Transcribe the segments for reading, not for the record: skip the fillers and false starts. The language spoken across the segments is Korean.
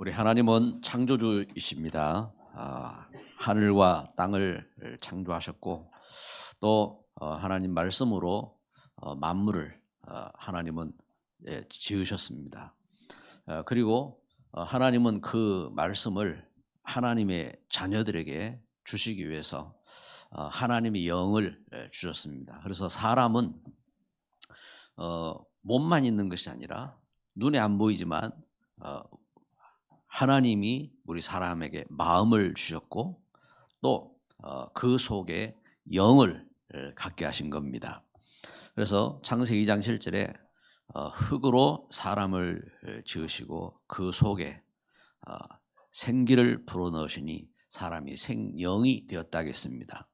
우리 하나님은 창조주이십니다. 하늘과 땅을 창조하셨고 또 하나님 말씀으로 만물을 하나님은 지으셨습니다. 그리고 하나님은 그 말씀을 하나님의 자녀들에게 주시기 위해서 하나님의 영을 주셨습니다. 그래서 사람은 몸만 있는 것이 아니라 눈에 안 보이지만 하나님이 우리 사람에게 마음을 주셨고 또 그 속에 영을 갖게 하신 겁니다. 그래서 창세기 2장 7절에 흙으로 사람을 지으시고 그 속에 생기를 불어넣으시니 사람이 생영이 되었다 하겠습니다.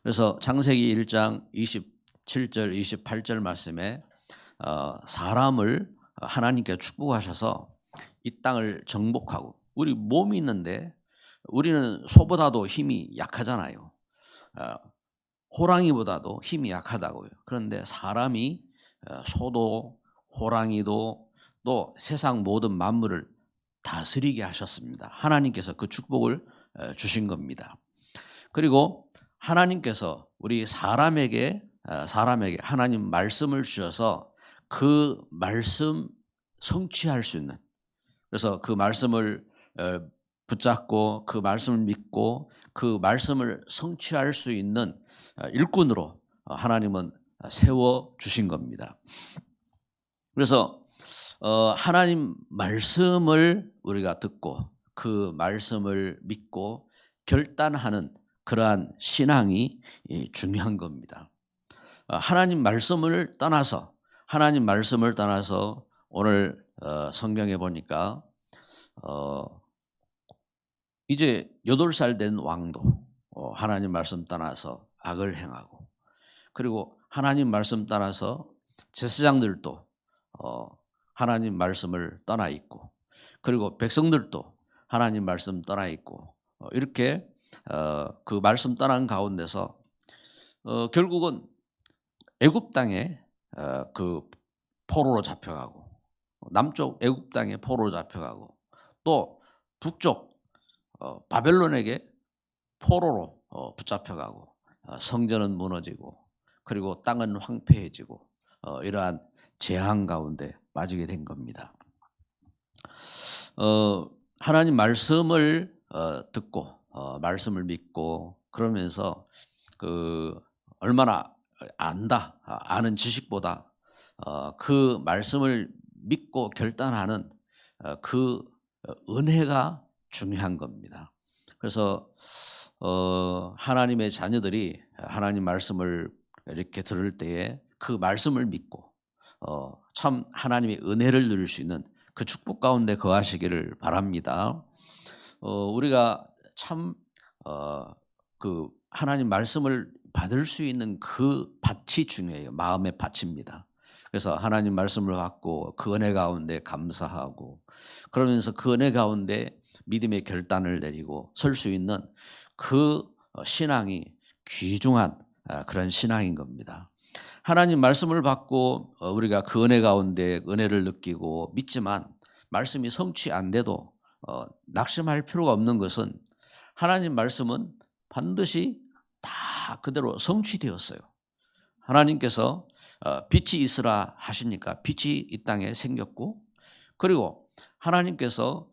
그래서 창세기 1장 27절 28절 말씀에 사람을 하나님께 축복하셔서 이 땅을 정복하고, 우리 몸이 있는데 우리는 소보다도 힘이 약하잖아요. 호랑이보다도 힘이 약하다고요. 그런데 사람이 소도 호랑이도 또 세상 모든 만물을 다스리게 하셨습니다. 하나님께서 그 축복을 주신 겁니다. 그리고 하나님께서 우리 사람에게 하나님 말씀을 주셔서 그 말씀 성취할 수 있는, 그래서 그 말씀을 붙잡고 그 말씀을 믿고 그 말씀을 성취할 수 있는 일꾼으로 하나님은 세워 주신 겁니다. 그래서 하나님 말씀을 우리가 듣고 그 말씀을 믿고 결단하는 그러한 신앙이 중요한 겁니다. 하나님 말씀을 떠나서 오늘 성경에 보니까 이제 8살 된 왕도 하나님 말씀 떠나서 악을 행하고, 그리고 하나님 말씀 떠나서 제사장들도 하나님 말씀을 떠나 있고, 그리고 백성들도 하나님 말씀 떠나 있고, 이렇게 그 말씀 떠난 가운데서 결국은 애굽 땅에 그 포로로 잡혀가고, 남쪽 애굽 땅에 포로로 잡혀가고, 또 북쪽 바벨론에게 포로로 붙잡혀가고, 성전은 무너지고 그리고 땅은 황폐해지고 이러한 재앙 가운데 빠지게 된 겁니다. 하나님 말씀을 듣고 말씀을 믿고 그러면서 그 얼마나 아는 지식보다 그 말씀을 믿고 결단하는 그 은혜가 중요한 겁니다. 그래서 하나님의 자녀들이 하나님 말씀을 이렇게 들을 때에 그 말씀을 믿고 참 하나님의 은혜를 누릴 수 있는 그 축복 가운데 거하시기를 바랍니다. 우리가 참 그 하나님 말씀을 받을 수 있는 그 밭이 중요해요. 마음의 밭입니다. 그래서 하나님 말씀을 받고 그 은혜 가운데 감사하고, 그러면서 그 은혜 가운데 믿음의 결단을 내리고 설 수 있는 그 신앙이 귀중한 그런 신앙인 겁니다. 하나님 말씀을 받고 우리가 그 은혜 가운데 은혜를 느끼고 믿지만 말씀이 성취 안 돼도 낙심할 필요가 없는 것은, 하나님 말씀은 반드시 다 그대로 성취되었어요. 하나님께서 빛이 있으라 하시니까 빛이 이 땅에 생겼고, 그리고 하나님께서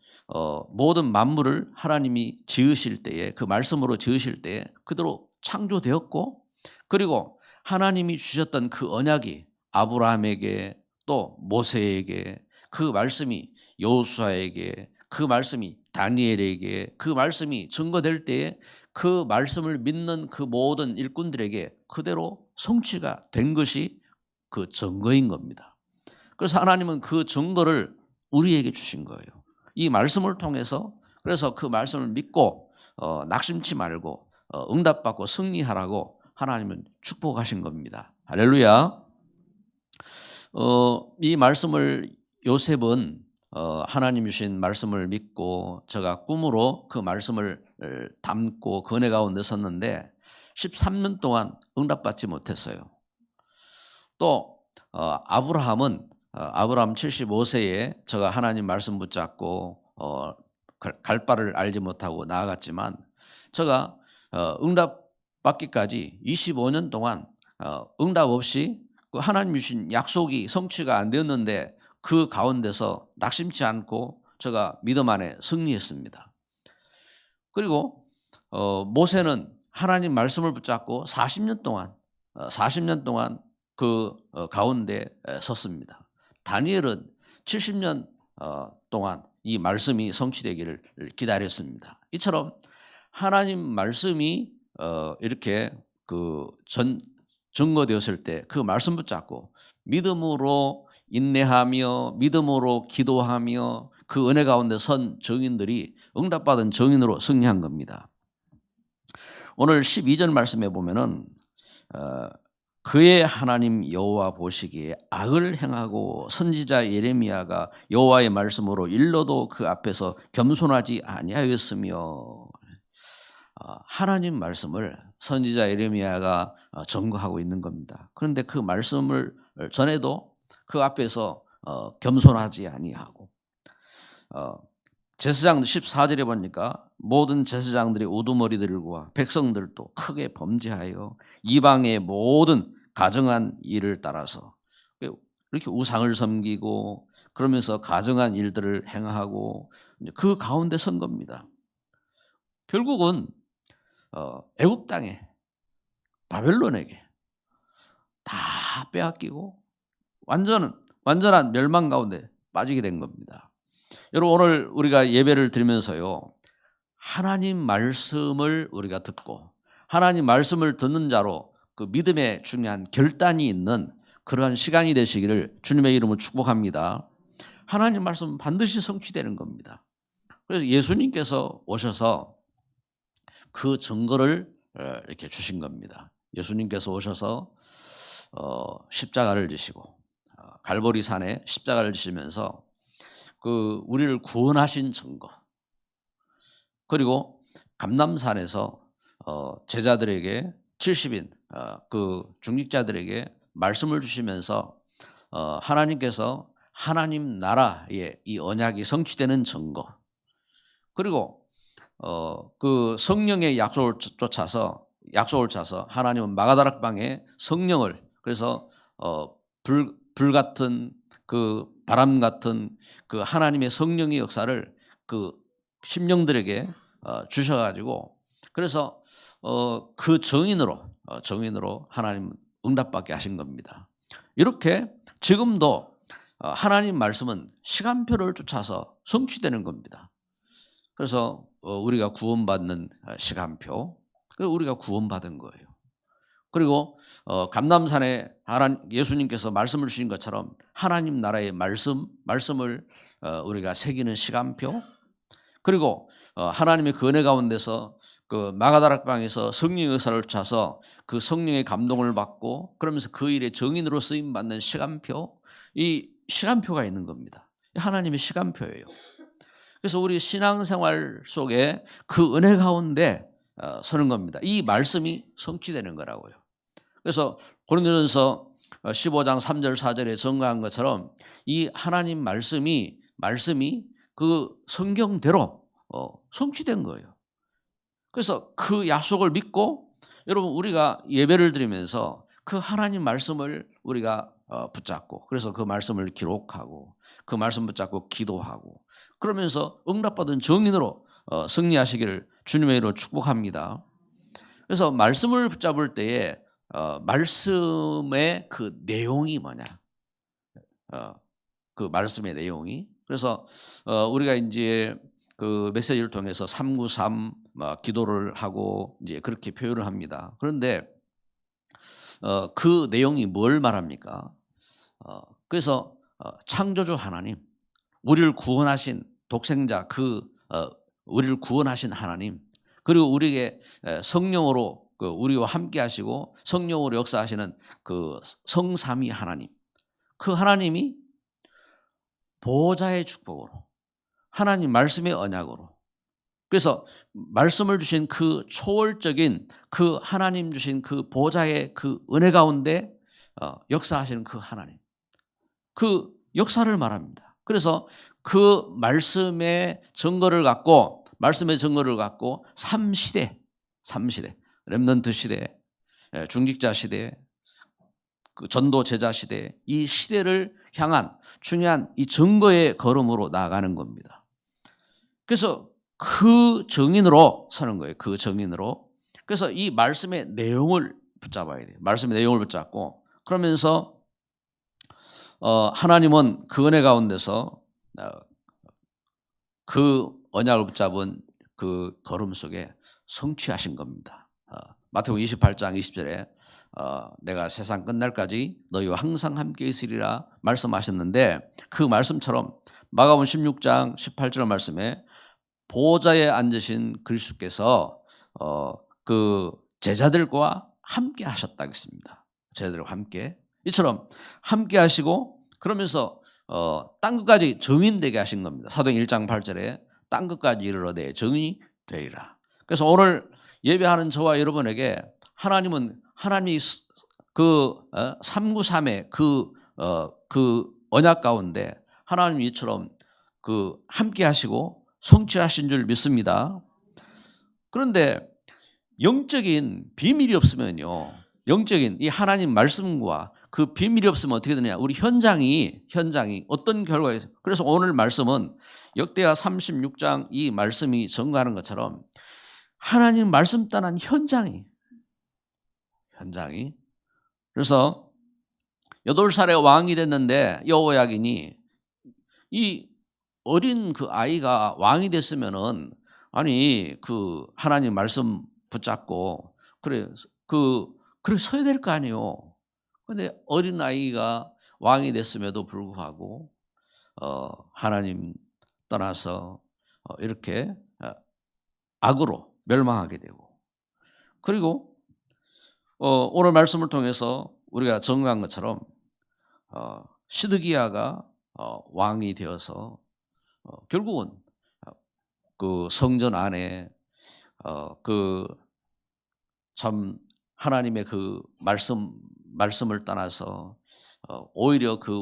모든 만물을 하나님이 지으실 때에, 그 말씀으로 지으실 때에 그대로 창조되었고, 그리고 하나님이 주셨던 그 언약이 아브라함에게 또 모세에게, 그 말씀이 여호수아에게, 그 말씀이 다니엘에게, 그 말씀이 증거될 때에 그 말씀을 믿는 그 모든 일꾼들에게 그대로 성취가 된 것이 그 증거인 겁니다. 그래서 하나님은 그 증거를 우리에게 주신 거예요. 이 말씀을 통해서, 그래서 그 말씀을 믿고 낙심치 말고 응답받고 승리하라고 하나님은 축복하신 겁니다. 할렐루야. 이 말씀을 요셉은 하나님 주신 말씀을 믿고 제가 꿈으로 그 말씀을 담고 그 은혜 가운데 섰는데 13년 동안 응답받지 못했어요. 또 아브라함은 아브라함 75세에 제가 하나님 말씀 붙잡고 갈 바를 알지 못하고 나아갔지만 제가 응답받기까지 25년 동안 응답 없이 그 하나님 주신 약속이 성취가 안 되었는데 그 가운데서 낙심치 않고 제가 믿음 안에 승리했습니다. 그리고 모세는 하나님 말씀을 붙잡고 40년 동안 그 가운데 섰습니다. 다니엘은 70년 동안 이 말씀이 성취되기를 기다렸습니다. 이처럼 하나님 말씀이 이렇게 증거되었을 때 그 말씀 붙잡고 믿음으로 인내하며 믿음으로 기도하며 그 은혜 가운데 선 증인들이 응답받은 증인으로 승리한 겁니다. 오늘 12절 말씀에 보면은 그의 하나님 여호와 보시기에 악을 행하고 선지자 예레미야가 여호와의 말씀으로 일러도 그 앞에서 겸손하지 아니하였으며, 하나님 말씀을 선지자 예레미야가 증거하고 있는 겁니다. 그런데 그 말씀을 전에도 그 앞에서 겸손하지 아니하고, 제사장 14절에 보니까 모든 제사장들이 우두머리들과 백성들도 크게 범죄하여 이방의 모든 가증한 일을 따라서 이렇게 우상을 섬기고 그러면서 가증한 일들을 행하고 그 가운데 선 겁니다. 결국은 애굽 땅에 바벨론에게 다 빼앗기고 완전한 멸망 가운데 빠지게 된 겁니다. 여러분, 오늘 우리가 예배를 드리면서요, 하나님 말씀을 우리가 듣고 하나님 말씀을 듣는 자로 그 믿음의 중요한 결단이 있는 그러한 시간이 되시기를 주님의 이름으로 축복합니다. 하나님 말씀은 반드시 성취되는 겁니다. 그래서 예수님께서 오셔서 그 증거를 이렇게 주신 겁니다. 예수님께서 오셔서 십자가를 지시고 갈보리 산에 십자가를 지시면서 그 우리를 구원하신 증거, 그리고 감람산에서 제자들에게 70인 그 중직자들에게 말씀을 주시면서 하나님께서 하나님 나라의 이 언약이 성취되는 증거, 그리고 그 성령의 약속을 차서 하나님은 마가다락방에 성령을, 그래서 불 같은 그 바람 같은 그 하나님의 성령의 역사를 그 심령들에게 주셔가지고, 그래서 그 정인으로 하나님 응답받게 하신 겁니다. 이렇게 지금도 하나님 말씀은 시간표를 쫓아서 성취되는 겁니다. 그래서 우리가 구원받는 시간표, 우리가 구원받은 거예요. 그리고 감람산에 예수님께서 말씀을 주신 것처럼 하나님 나라의 말씀을 우리가 새기는 시간표, 그리고 하나님의 그 은혜 가운데서 그 마가다락방에서 성령의 역사를 차서 그 성령의 감동을 받고 그러면서 그 일의 정인으로 쓰임 받는 시간표, 이 시간표가 있는 겁니다. 하나님의 시간표예요. 그래서 우리 신앙생활 속에 그 은혜 가운데 서는 겁니다. 이 말씀이 성취되는 거라고요. 그래서 고린도전서 15장 3절 4절에 증거한 것처럼 이 하나님 말씀이 그 성경대로 성취된 거예요. 그래서 그 약속을 믿고 여러분, 우리가 예배를 드리면서 그 하나님 말씀을 우리가 붙잡고, 그래서 그 말씀을 기록하고 그 말씀 붙잡고 기도하고 그러면서 응답받은 증인으로 승리하시기를 주님의 이름으로 축복합니다. 그래서 말씀을 붙잡을 때에 말씀의 그 내용이 뭐냐, 그 말씀의 내용이, 그래서 우리가 이제 그 메시지를 통해서 393 기도를 하고 이제 그렇게 표현을 합니다. 그런데 그 내용이 뭘 말합니까? 그래서 창조주 하나님, 우리를 구원하신 독생자, 우리를 구원하신 하나님, 그리고 우리에게 성령으로 우리와 함께 하시고 성령으로 역사하시는 그 성삼위 하나님, 그 하나님이 보호자의 축복으로, 하나님 말씀의 언약으로, 그래서 말씀을 주신 그 초월적인 그 하나님 주신 그 보호자의 그 은혜 가운데 역사하시는 그 하나님, 그 역사를 말합니다. 그래서 그 말씀의 증거를 갖고 3시대 렘넌트 시대, 중직자 시대, 그 전도 제자 시대, 이 시대를 향한 중요한 이 증거의 걸음으로 나아가는 겁니다. 그래서 그 증인으로 서는 거예요. 그 증인으로. 그래서 이 말씀의 내용을 붙잡아야 돼요. 말씀의 내용을 붙잡고 그러면서 하나님은 그 은혜 가운데서 그 언약을 붙잡은 그 걸음 속에 성취하신 겁니다. 마태복음 28장 20절에 내가 세상 끝날까지 너희와 항상 함께 있으리라 말씀하셨는데 그 말씀처럼 마가복음 16장 18절 말씀에 보좌에 앉으신 그리스도께서 그 제자들과 함께 하셨다 했습니다. 제자들과 함께 이처럼 함께 하시고 그러면서 땅 끝까지 증인 되게 하신 겁니다. 사도행 1장 8절에 땅 끝까지 이르러되 증인이 되리라. 그래서 오늘 예배하는 저와 여러분에게 하나님이 그 393의 그 언약 가운데 하나님이 이처럼 그 함께 하시고 성취하신 줄 믿습니다. 그런데 영적인 비밀이 없으면요, 영적인 이 하나님 말씀과 그 비밀이 없으면 어떻게 되느냐, 우리 현장이 어떤 결과가 있어요. 그래서 오늘 말씀은 역대하 36장 이 말씀이 증거하는 것처럼 하나님 말씀 떠난 현장이 그래서 8살에 왕이 됐는데 여호야긴이 이 어린 그 아이가 왕이 됐으면은 아니 그 하나님 말씀 붙잡고 그래 서야 될 거 아니에요. 그런데 어린 아이가 왕이 됐음에도 불구하고 하나님 떠나서 이렇게 악으로 멸망하게 되고, 그리고 오늘 말씀을 통해서 우리가 증거한 것처럼 시드기야가 왕이 되어서 결국은 그 성전 안에 그 참 하나님의 그 말씀을 떠나서 오히려 그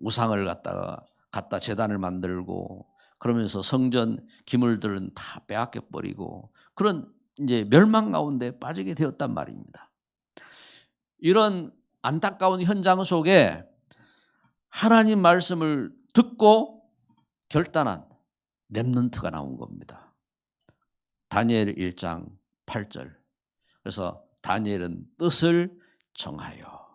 우상을 갖다 제단을 만들고 그러면서 성전 기물들은 다 빼앗겨 버리고 그런 이제 멸망 가운데 빠지게 되었단 말입니다. 이런 안타까운 현장 속에 하나님 말씀을 듣고 결단한 렘넌트가 나온 겁니다. 다니엘 1장 8절. 그래서 다니엘은 뜻을 정하여.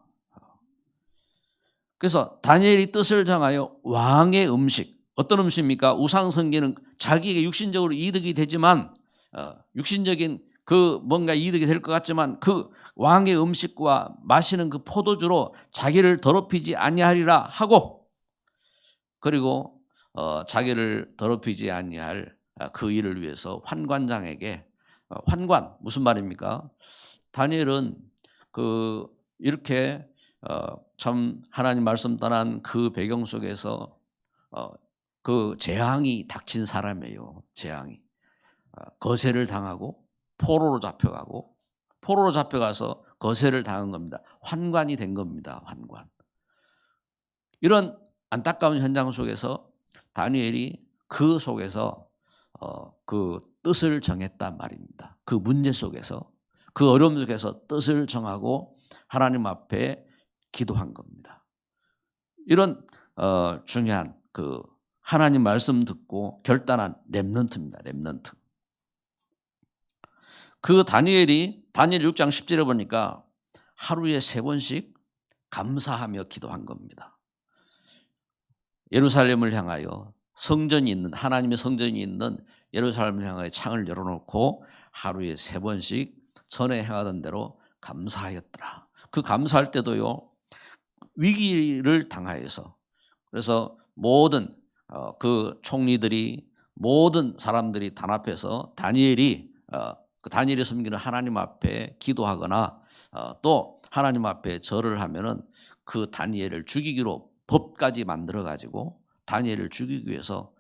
그래서 다니엘이 뜻을 정하여 왕의 음식, 어떤 음식입니까? 우상 섬기는 자기에게 육신적으로 이득이 되지만 육신적인 그 뭔가 이득이 될 것 같지만 그 왕의 음식과 마시는 그 포도주로 자기를 더럽히지 아니하리라 하고, 그리고 자기를 더럽히지 아니할 그 일을 위해서 환관장에게 환관 무슨 말입니까? 다니엘은 이렇게 참 하나님 말씀 떠난 그 배경 속에서 그 재앙이 닥친 사람이에요. 재앙이 거세를 당하고 포로로 잡혀가서 거세를 당한 겁니다. 환관이 된 겁니다. 환관. 이런 안타까운 현장 속에서 다니엘이 그 속에서 그 뜻을 정했단 말입니다. 그 문제 속에서, 그 어려움 속에서 뜻을 정하고 하나님 앞에 기도한 겁니다. 이런 중요한 그 하나님 말씀 듣고 결단한 렘넌트입니다. 렘넌트. 그 다니엘 6장 10절에 보니까 하루에 3번씩 감사하며 기도한 겁니다. 예루살렘을 향하여 성전이 있는, 하나님의 성전이 있는 예루살렘을 향하여 창을 열어놓고 하루에 3번씩 전에 행하던 대로 감사하였더라. 그 감사할 때도요, 위기를 당하여서, 그래서 모든 그 총리들이, 모든 사람들이 단합해서 다니엘이 섬기는 하나님 앞에 기도하거나 또 하나님 앞에 절을 하면은 그 다니엘을 죽이기로 법까지 만들어 가지고 다니엘을 죽이기 위해서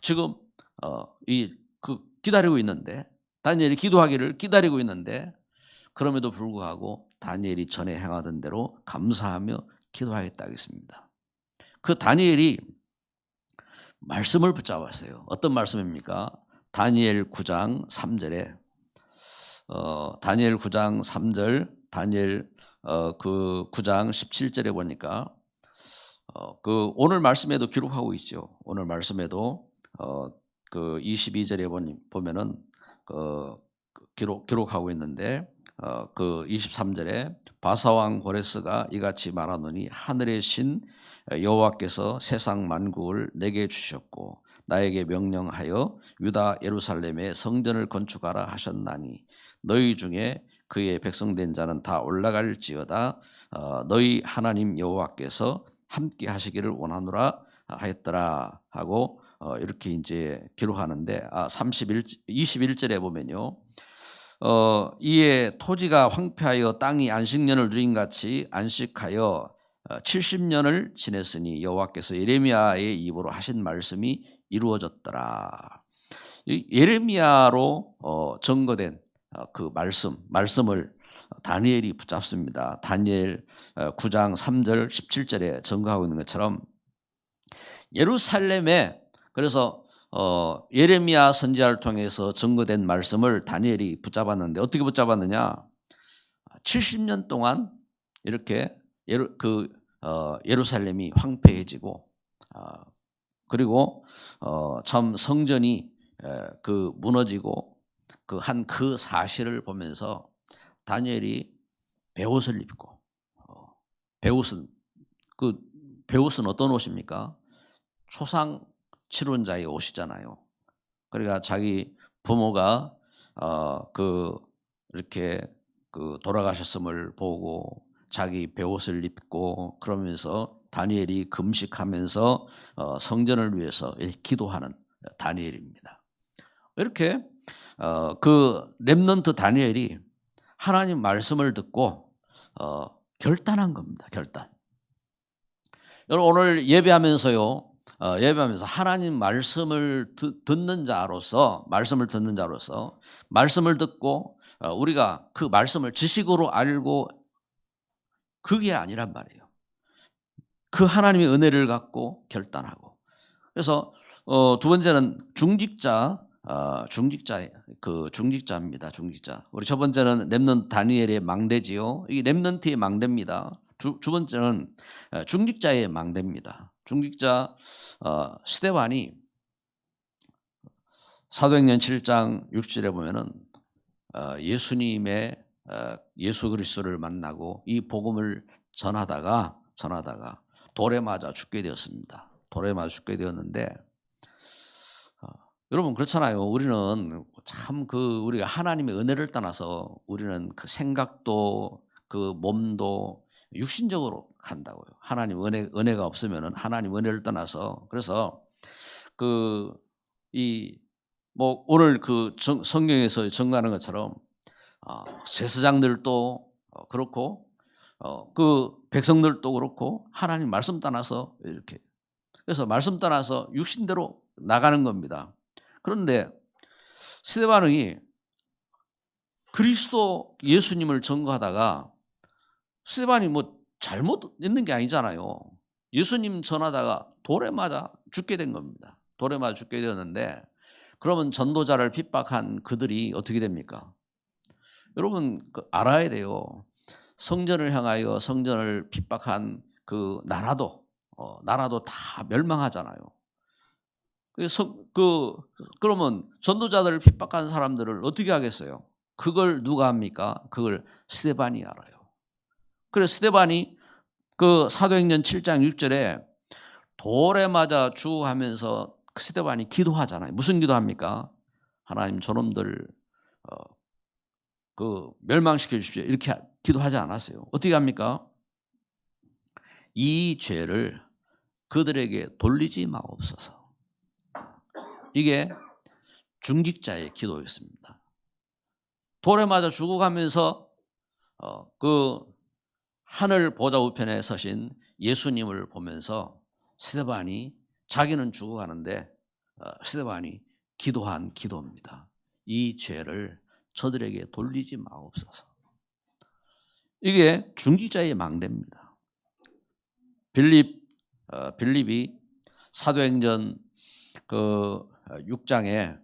지금 기다리고 있는데, 다니엘이 기도하기를 기다리고 있는데, 그럼에도 불구하고 다니엘이 전에 행하던 대로 감사하며 기도하겠다 하겠습니다. 그 다니엘이 말씀을 붙잡았어요. 어떤 말씀입니까? 다니엘 9장 3절에 다니엘 9장 3절, 다니엘 그 9장 17절에 보니까 그 오늘 말씀에도 기록하고 있죠. 오늘 말씀에도 그 22절에 보면은 기록하고 있는데 그 23절에 바사왕 고레스가 이같이 말하노니 하늘의 신 여호와께서 세상 만국을 내게 주셨고 나에게 명령하여 유다 예루살렘에 성전을 건축하라 하셨나니 너희 중에 그의 백성된 자는 다 올라갈지어다 너희 하나님 여호와께서 함께 하시기를 원하노라 하였더라 하고 이렇게 이제 기록하는데 21절에 보면요. 이에 토지가 황폐하여 땅이 안식년을 누린 같이 안식하여 70년을 지냈으니 여호와께서 예레미야의 입으로 하신 말씀이 이루어졌더라. 예레미야로 증거된 그 말씀을 다니엘이 붙잡습니다. 다니엘 9장 3절 17절에 증거하고 있는 것처럼 예루살렘에 그래서 예레미야 선지자를 통해서 증거된 말씀을 다니엘이 붙잡았는데 어떻게 붙잡았느냐? 70년 동안 이렇게 예루살렘이 황폐해지고 그리고 참 성전이 무너지고 그 사실을 보면서 다니엘이 베옷을 입고 베옷은 어떤 옷입니까? 초상 치룬자의 옷이잖아요. 그러니까 자기 부모가 이렇게 돌아가셨음을 보고 자기 베옷을 입고 그러면서 다니엘이 금식하면서 성전을 위해서 기도하는 다니엘입니다. 이렇게 그 렘넌트 다니엘이 하나님 말씀을 듣고 결단한 겁니다. 결단. 여러분 오늘 예배하면서 하나님 말씀을 듣는 자로서 말씀을 듣고 우리가 그 말씀을 지식으로 알고 그게 아니란 말이에요. 그 하나님의 은혜를 갖고 결단하고. 그래서 두 번째는 중직자입니다. 중직자. 우리 첫 번째는 렘넌트 다니엘의 망대지요. 이게 렘넌트의 망대입니다. 두 번째는 중직자의 망대입니다. 중직자 스데반이 사도행전 7장 60절에 보면은 예수님의 예수 그리스도를 만나고 이 복음을 전하다가 돌에 맞아 죽게 되었습니다. 돌에 맞아 죽게 되었는데 여러분 그렇잖아요. 우리는 참 우리가 하나님의 은혜를 떠나서 우리는 그 생각도 그 몸도 육신적으로 간다고요. 하나님 은혜가 없으면은 하나님 은혜를 떠나서 그래서 오늘 성경에서 증거하는 것처럼 제사장들도 그렇고 그 백성들도 그렇고 하나님 말씀 떠나서 이렇게 그래서 말씀 떠나서 육신대로 나가는 겁니다. 그런데 스데반이 그리스도 예수님을 증거하다가 스데반이 잘못 있는 게 아니잖아요. 예수님 전하다가 돌에 맞아 죽게 된 겁니다. 돌에 맞아 죽게 되었는데 그러면 전도자를 핍박한 그들이 어떻게 됩니까? 여러분 알아야 돼요. 성전을 향하여 성전을 핍박한 그 나라도 다 멸망하잖아요. 그러면 전도자들을 핍박한 사람들을 어떻게 하겠어요? 그걸 누가 합니까? 그걸 스데반이 알아요. 그래서 스데반이 사도행전 7장 6절에 돌에 맞아 죽어가면서 스데반이 기도하잖아요. 무슨 기도합니까? 하나님 저놈들 멸망시켜 주십시오. 이렇게 기도하지 않았어요. 어떻게 합니까? 이 죄를 그들에게 돌리지 마옵소서. 이게 중직자의 기도였습니다. 돌에 맞아 죽어가면서 하늘 보좌 우편에 서신 예수님을 보면서 스데반이 자기는 죽어가는데 스데반이 기도한 기도입니다. 이 죄를 저들에게 돌리지 마옵소서. 이게 중직자의 망대입니다. 빌립 빌립이 사도행전 6장에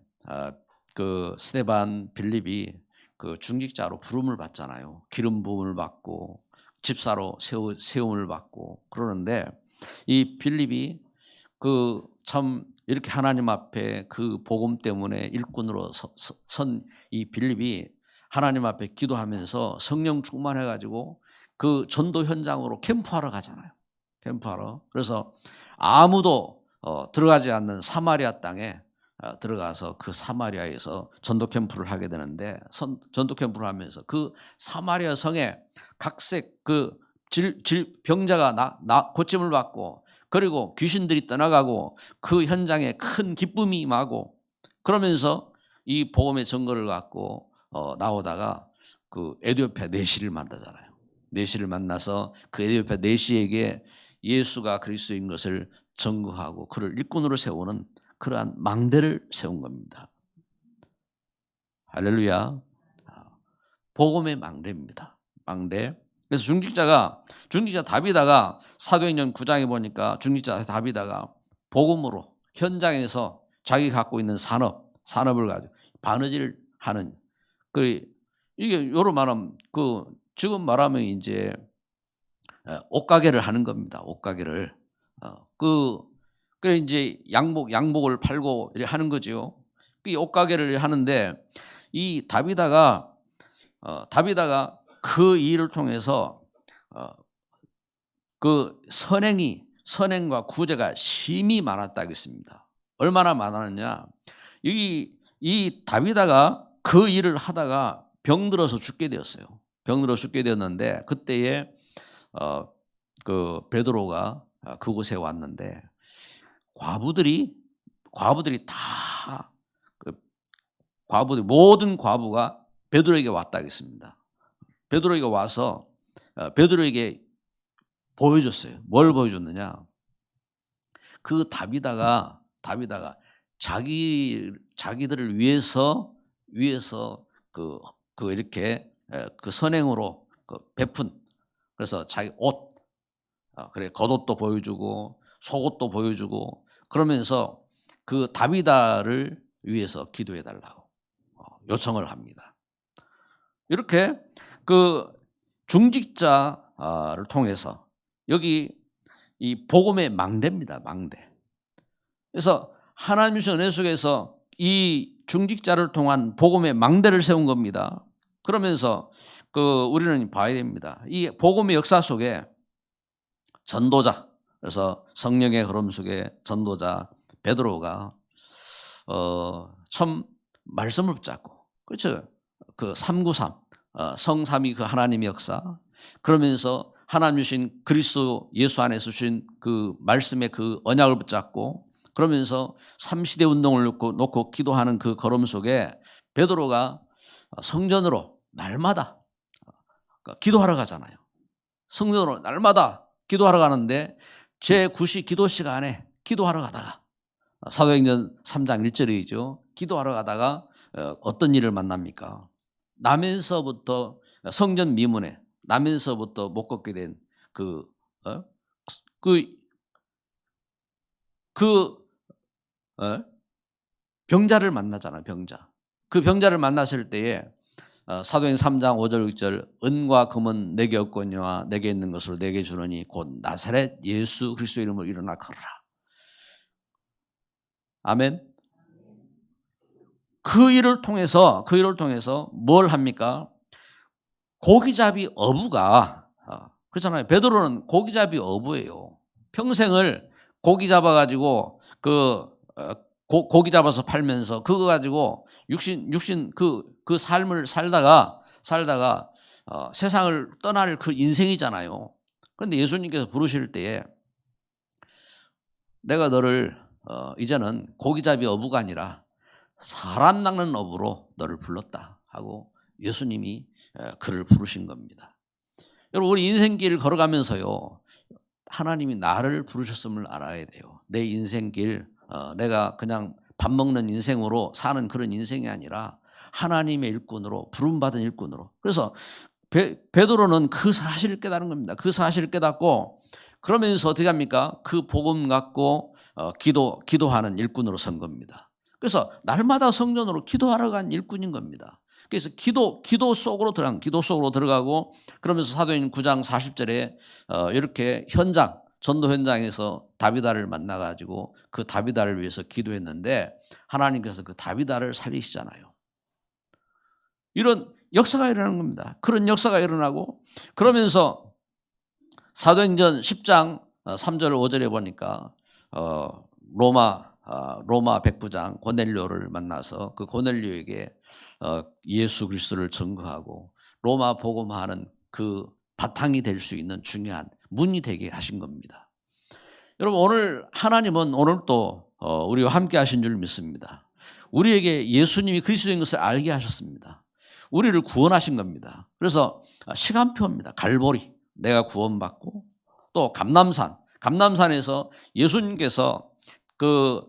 그 스데반 빌립이 그 중직자로 부름을 받잖아요. 기름 부음을 받고 집사로 세움을 받고 그러는데 이 빌립이 그 참 이렇게 하나님 앞에 그 복음 때문에 일꾼으로 선 이 빌립이 하나님 앞에 기도하면서 성령 충만해 가지고 그 전도 현장으로 캠프하러 가잖아요. 캠프하러. 그래서 아무도 들어가지 않는 사마리아 땅에 들어가서 그 사마리아에서 전도 캠프를 하게 되는데 전도 캠프를 하면서 그 사마리아 성에 각색 그 병자가 고침을 받고 그리고 귀신들이 떠나가고 그 현장에 큰 기쁨이 임하고 그러면서 이 복음의 증거를 갖고 나오다가 그 에디오피아 내시를 만나잖아요. 내시를 만나서 그 에디오피아 내시에게 예수가 그리스도인 것을 증거하고 그를 일꾼으로 세우는 그러한 망대를 세운 겁니다. 할렐루야. 복음의 망대입니다. 망대. 그래서 중직자 다비다가 사도행전 9장에 보니까 중직자 다비다가 복음으로 현장에서 자기 갖고 있는 산업을 가지고 바느질 하는 이게 요로 말하면 지금 말하면 이제 옷가게를 하는 겁니다. 옷가게를 그래 이제 양복을 팔고 이렇게 하는 거죠. 이 옷가게를 하는데 이 다비다가 그 일을 통해서 그 선행과 구제가 심히 많았다겠습니다. 얼마나 많았느냐? 이 다비다가 그 일을 하다가 병들어서 죽게 되었어요. 병들어 죽게 되었는데 그때에 그 베드로가 그곳에 왔는데 과부들이 다 모든 과부가 베드로에게 왔다겠습니다. 베드로에게 와서 베드로에게 보여줬어요. 뭘 보여줬느냐? 그 다비다가 자기들을 위해서 이렇게 그 선행으로 베푼 그래서 자기 옷 그래 겉옷도 보여주고 속옷도 보여주고 그러면서 그 다비다를 위해서 기도해 달라고 요청을 합니다. 이렇게 그 중직자를 통해서 여기 이 복음의 망대입니다. 망대. 그래서 하나님 주신 은혜 속에서 이 중직자를 통한 복음의 망대를 세운 겁니다. 그러면서 우리는 봐야 됩니다. 이 복음의 역사 속에 전도자, 그래서 성령의 흐름 속에 전도자 베드로가 처음 말씀을 붙잡고 그렇죠. 그 393 성삼위 그 하나님의 역사 그러면서 하나님 주신 그리스도 예수 안에서 주신 그 말씀의 그 언약을 붙잡고 그러면서 삼시대 운동을 놓고 기도하는 그 걸음 속에 베드로가 성전으로 날마다 기도하러 가잖아요. 성전으로 날마다 기도하러 가는데 제9시 기도 시간에 기도하러 가다가 사도행전 3장 1절이죠. 기도하러 가다가 어떤 일을 만납니까? 나면서부터 성전 미문에 나면서부터 못 걷게 된 병자를 만나잖아요. 병자. 그 병자를 만났을 때에 사도행전 3장 5절 6절 은과 금은 내게 없거니와 내게 있는 것으로 내게 주노니 곧 나사렛 예수 그리스도 이름으로 일어나 걸어라. 아멘. 그 일을 통해서 뭘 합니까? 고기잡이 어부가 그렇잖아요. 베드로는 고기잡이 어부예요. 평생을 고기 잡아가지고 고기 잡아서 팔면서 그거 가지고 육신 그 삶을 살다가 세상을 떠날 그 인생이잖아요. 그런데 예수님께서 부르실 때에 내가 너를 이제는 고기잡이 어부가 아니라 사람 낚는 어부로 너를 불렀다 하고 예수님이 그를 부르신 겁니다. 여러분 우리 인생길을 걸어가면서요 하나님이 나를 부르셨음을 알아야 돼요. 내 인생길 내가 그냥 밥 먹는 인생으로 사는 그런 인생이 아니라 하나님의 일꾼으로 부름받은 일꾼으로. 그래서 베드로는 그 사실을 깨달은 겁니다. 그 사실을 깨닫고 그러면서 어떻게 합니까? 그 복음 갖고 기도하는 일꾼으로 선 겁니다. 그래서 날마다 성전으로 기도하러 간 일꾼인 겁니다. 그래서 기도 속으로 들어가고 그러면서 사도행전 9장 40절에 이렇게 전도 현장에서 다비다를 만나가지고 그 다비다를 위해서 기도했는데 하나님께서 그 다비다를 살리시잖아요. 이런 역사가 일어나는 겁니다. 그런 역사가 일어나고 그러면서 사도행전 10장 3절 5절에 보니까 로마 백부장 고넬료를 만나서 그 고넬료에게 예수 그리스도를 증거하고 로마 복음화하는 그 바탕이 될 수 있는 중요한 문이 되게 하신 겁니다. 여러분 오늘 하나님은 오늘도 우리와 함께 하신 줄 믿습니다. 우리에게 예수님이 그리스도인 것을 알게 하셨습니다. 우리를 구원하신 겁니다. 그래서 시간표입니다. 갈보리 내가 구원받고 또 감남산에서 예수님께서 그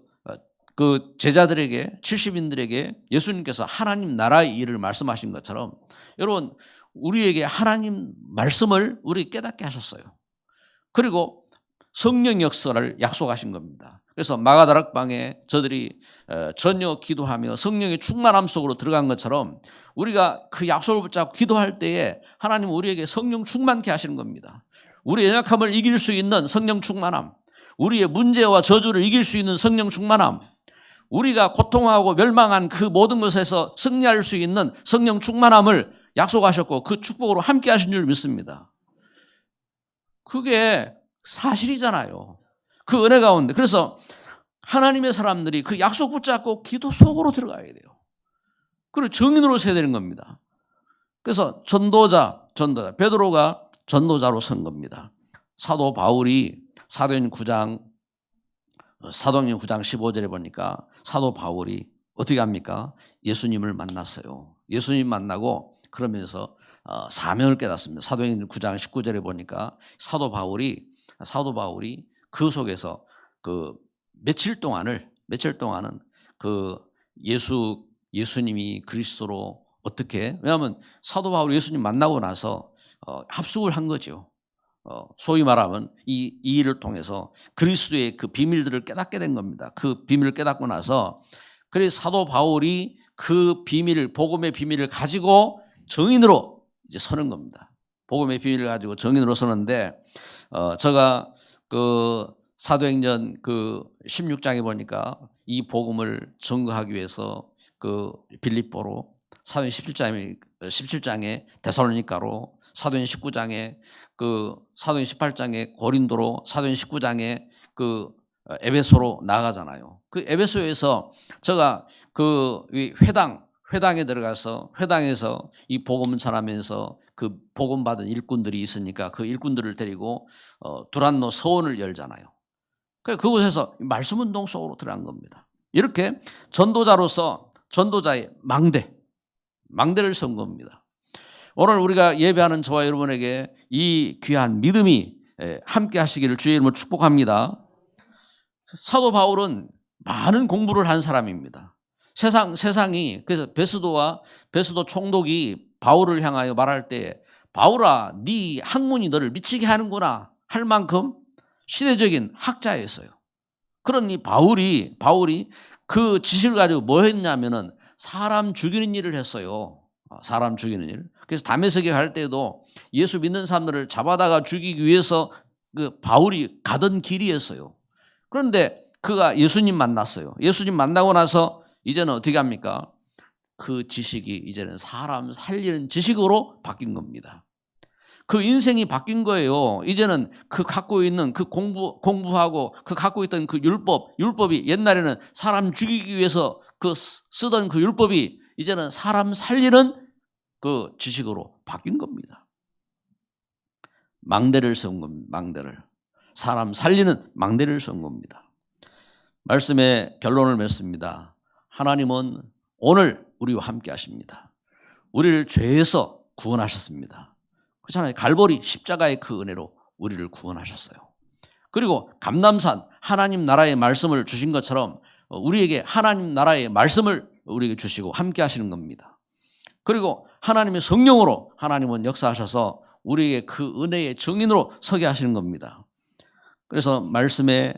제자들에게 70인들에게 예수님께서 하나님 나라의 일을 말씀하신 것처럼 여러분 우리에게 하나님 말씀을 우리 깨닫게 하셨어요. 그리고 성령 역사를 약속하신 겁니다. 그래서 마가다락방에 저들이 전혀 기도하며 성령의 충만함 속으로 들어간 것처럼 우리가 그 약속을 붙잡고 기도할 때에 하나님은 우리에게 성령 충만케 하시는 겁니다. 우리의 연약함을 이길 수 있는 성령 충만함, 우리의 문제와 저주를 이길 수 있는 성령 충만함, 우리가 고통하고 멸망한 그 모든 것에서 승리할 수 있는 성령 충만함을 약속하셨고 그 축복으로 함께 하신 줄 믿습니다. 그게 사실이잖아요. 그 은혜 가운데. 그래서 하나님의 사람들이 그 약속 붙잡고 기도 속으로 들어가야 돼요. 그리고 증인으로 서야 되는 겁니다. 그래서 전도자, 베드로가 전도자로 선 겁니다. 사도 바울이 사도행전 9장 15절에 보니까 사도 바울이 어떻게 합니까? 예수님을 만났어요. 예수님 만나고 그러면서 사명을 깨닫습니다. 사도행전 9장 19절에 보니까 사도 바울이 그 속에서 그 며칠 동안은 그 예수님이 그리스도로 어떻게, 왜냐하면 사도 바울이 예수님 만나고 나서 합숙을 한 거죠. 소위 말하면 이 일을 통해서 그리스도의 그 비밀들을 깨닫게 된 겁니다. 그 비밀을 깨닫고 나서 그래서 사도 바울이 그 복음의 비밀을 가지고 증인으로 이제 서는 겁니다. 복음의 비밀을 가지고 증인으로 서는데 제가 그 사도행전 그 16장에 보니까 이 복음을 증거하기 위해서 그 빌립보로, 사도행전 17장에 데살로니가로, 사도행전 19장에 사도행전 18장에 고린도로, 사도행전 19장에 그 에베소로 나가잖아요. 그 에베소에서 제가 그 회당에 들어가서 회당에서 이 복음을 전하면서 그 복음 받은 일꾼들이 있으니까 그 일꾼들을 데리고 두란노 서원을 열잖아요. 그곳에서 말씀 운동 속으로 들어간 겁니다. 이렇게 전도자로서 전도자의 망대를 선 겁니다. 오늘 우리가 예배하는 저와 여러분에게 이 귀한 믿음이 함께 하시기를 주의 이름으로 축복합니다. 사도 바울은 많은 공부를 한 사람입니다. 세상이 그래서 베스도 총독이 바울을 향하여 말할 때 바울아 네 학문이 너를 미치게 하는구나 할 만큼 시대적인 학자였어요. 그러니 바울이 그 지식을 가지고 뭐 했냐면은 사람 죽이는 일을 했어요. 사람 죽이는 일. 그래서 다메섹에 갈 때도 예수 믿는 사람들을 잡아다가 죽이기 위해서 그 바울이 가던 길이었어요. 그런데 그가 예수님 만났어요. 예수님 만나고 나서 이제는 어떻게 합니까? 그 지식이 이제는 사람 살리는 지식으로 바뀐 겁니다. 그 인생이 바뀐 거예요. 이제는 그 갖고 있는 그 공부하고 그 갖고 있던 그 율법이 옛날에는 사람 죽이기 위해서 그 쓰던 그 율법이 이제는 사람 살리는 그 지식으로 바뀐 겁니다. 망대를 세운 겁니다. 사람 살리는 망대를 세운 겁니다. 말씀의 결론을 맺습니다. 하나님은 오늘 우리와 함께 하십니다. 우리를 죄에서 구원하셨습니다. 그렇잖아요. 갈보리 십자가의 그 은혜로 우리를 구원하셨어요. 그리고 감남산 하나님 나라의 말씀을 주신 것처럼 우리에게 하나님 나라의 말씀을 우리에게 주시고 함께 하시는 겁니다. 그리고 하나님의 성령으로 하나님은 역사하셔서 우리에게 그 은혜의 증인으로 서게 하시는 겁니다. 그래서 말씀의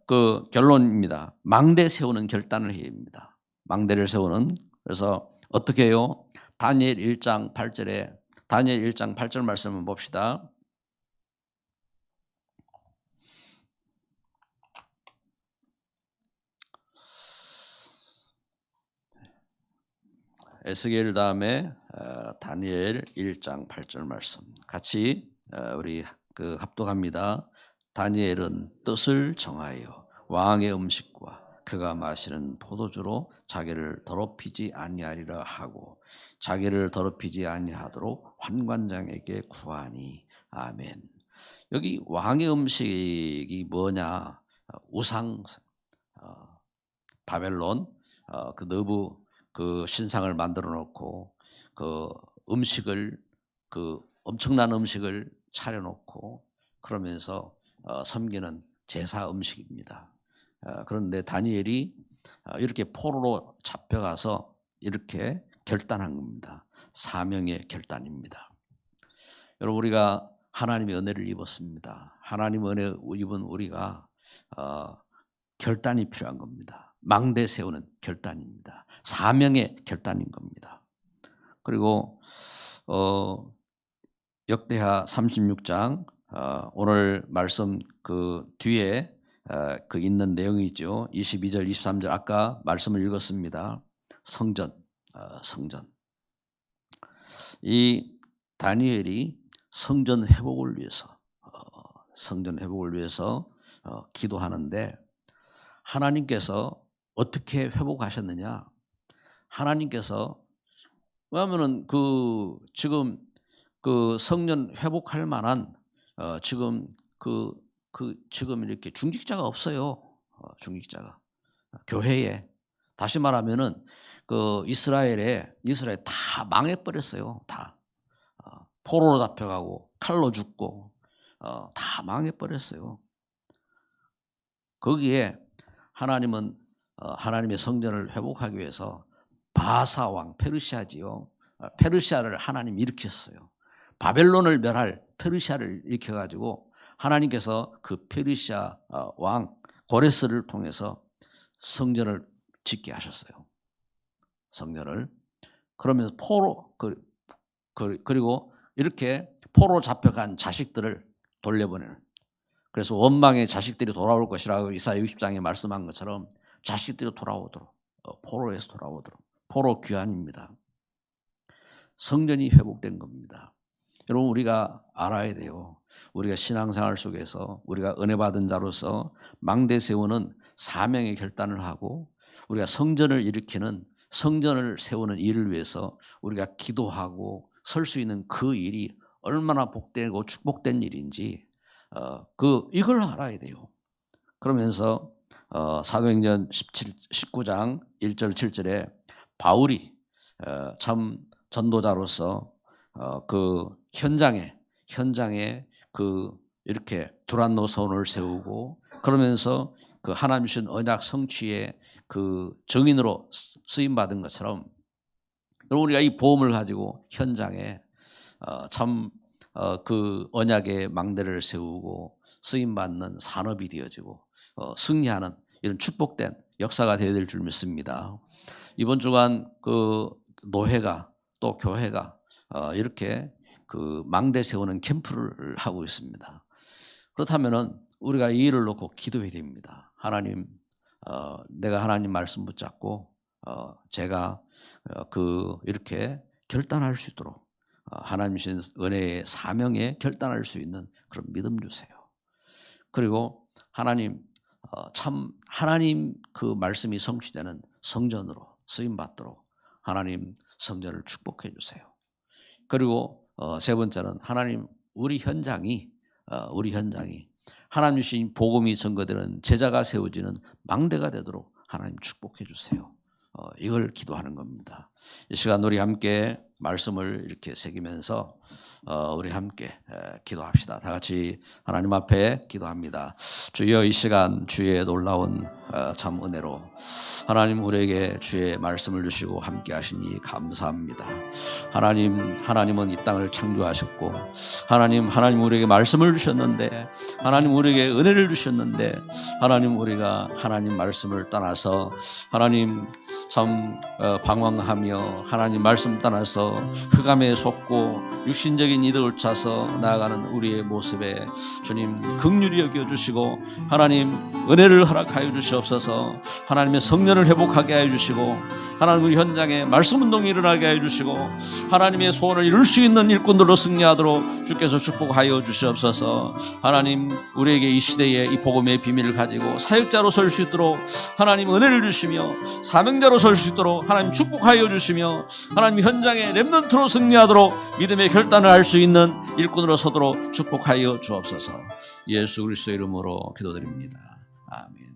그 결론입니다. 망대 세우는 결단을 해야 합니다. 망대를 세우는. 그래서 어떻게 해요? 다니엘 1장 8절에 다니엘 1장 8절 말씀을 봅시다. 에스겔 다음에 다니엘 1장 8절 말씀 같이 우리 그 합독합니다. 다니엘은 뜻을 정하여 왕의 음식과 그가 마시는 포도주로 자기를 더럽히지 아니하리라 하고 자기를 더럽히지 아니하도록 환관장에게 구하니. 아멘. 여기 왕의 음식이 뭐냐? 우상, 바벨론 그 너부 그 신상을 만들어 놓고 그 음식을 그 엄청난 음식을 차려 놓고 그러면서 섬기는 제사 음식입니다. 그런데 다니엘이 이렇게 포로로 잡혀가서 이렇게 결단한 겁니다. 사명의 결단입니다. 여러분, 우리가 하나님의 은혜를 입었습니다. 하나님의 은혜 입은 우리가 결단이 필요한 겁니다. 망대 세우는 결단입니다. 사명의 결단인 겁니다. 그리고 역대하 36장 오늘 말씀 그 뒤에 그 있는 내용이죠. 22절 23절 아까 말씀을 읽었습니다. 성전. 이 다니엘이 성전 회복을 위해서 기도하는데 하나님께서 어떻게 회복하셨느냐? 하나님께서 왜냐하면은 그 지금 그 성전 회복할 만한 지금 지금 이렇게 중직자가 없어요. 중직자가 교회에 다시 말하면은 그 이스라엘 다 망해버렸어요. 다 포로로 잡혀가고 칼로 죽고 다 망해버렸어요. 거기에 하나님은 하나님의 성전을 회복하기 위해서 바사 왕 페르시아지요. 페르시아를 하나님 일으켰어요. 바벨론을 멸할 페르시아를 일으켜가지고 하나님께서 그 페르시아 왕 고레스를 통해서 성전을 짓게 하셨어요. 성전을. 그러면서 그리고 이렇게 포로 잡혀간 자식들을 돌려보내는. 그래서 원망의 자식들이 돌아올 것이라고 이사야 60장에 말씀한 것처럼 자식들이 돌아오도록 포로에서 돌아오도록 포로 귀환입니다. 성전이 회복된 겁니다. 여러분, 우리가 알아야 돼요. 우리가 신앙생활 속에서 우리가 은혜 받은 자로서 망대 세우는 사명의 결단을 하고 우리가 성전을 세우는 일을 위해서 우리가 기도하고 설 수 있는 그 일이 얼마나 복되고 축복된 일인지 이걸 알아야 돼요. 그러면서 사도행전 19장 1절 7절에 바울이 참 전도자로서 그 현장에 이렇게 두란노 서원을 세우고 그러면서 그 하나님 주신 언약 성취의 그 증인으로 쓰임 받은 것처럼 우리가 이 보험을 가지고 현장에 참 그 언약의 망대를 세우고 쓰임 받는 산업이 되어지고 승리하는 이런 축복된 역사가 되어야 될 줄 믿습니다. 이번 주간 그 노회가 또 교회가 이렇게 그 망대 세우는 캠프를 하고 있습니다. 그렇다면은 우리가 이 일을 놓고 기도해야 됩니다. 하나님, 내가 하나님 말씀 붙잡고 제가 이렇게 결단할 수 있도록 하나님 주신 은혜의 사명에 결단할 수 있는 그런 믿음 주세요. 그리고 하나님 하나님 그 말씀이 성취되는 성전으로 쓰임 받도록 하나님 성전을 축복해 주세요. 그리고 세 번째는 하나님 우리 현장이 하나님 주신 복음이 전거되는 제자가 세워지는 망대가 되도록 하나님 축복해 주세요. 이걸 기도하는 겁니다. 이 시간 우리 함께 말씀을 이렇게 새기면서 우리 함께 기도합시다. 다 같이 하나님 앞에 기도합니다. 주여, 이 시간 주의 놀라운 참 은혜로 하나님 우리에게 주의 말씀을 주시고 함께 하시니 감사합니다. 하나님은 이 땅을 창조하셨고 하나님 우리에게 말씀을 주셨는데 하나님 우리에게 은혜를 주셨는데 하나님 우리가 하나님 말씀을 떠나서 하나님 참 방황하며 하나님 말씀 떠나서 흑암에 속고 육신적인 이득을 찾아서 나아가는 우리의 모습에 주님 긍휼히 여겨주시고 하나님 은혜를 허락하여 주시옵소서. 하나님의 성년을 회복하게 하여 주시고 하나님 우리 현장에 말씀 운동이 일어나게 하여 주시고 하나님의 소원을 이룰 수 있는 일꾼들로 승리하도록 주께서 축복하여 주시옵소서. 하나님 우리에게 이 시대에 이 복음의 비밀을 가지고 사역자로 설 수 있도록 하나님 은혜를 주시며 사명자로 설 수 있도록 하나님 축복하여 주시며 하나님 현장에 렘넌트로 승리하도록 믿음의 결단을 할 수 있는 일꾼으로 서도록 축복하여 주옵소서. 예수 그리스도의 이름으로 기도드립니다. 아멘.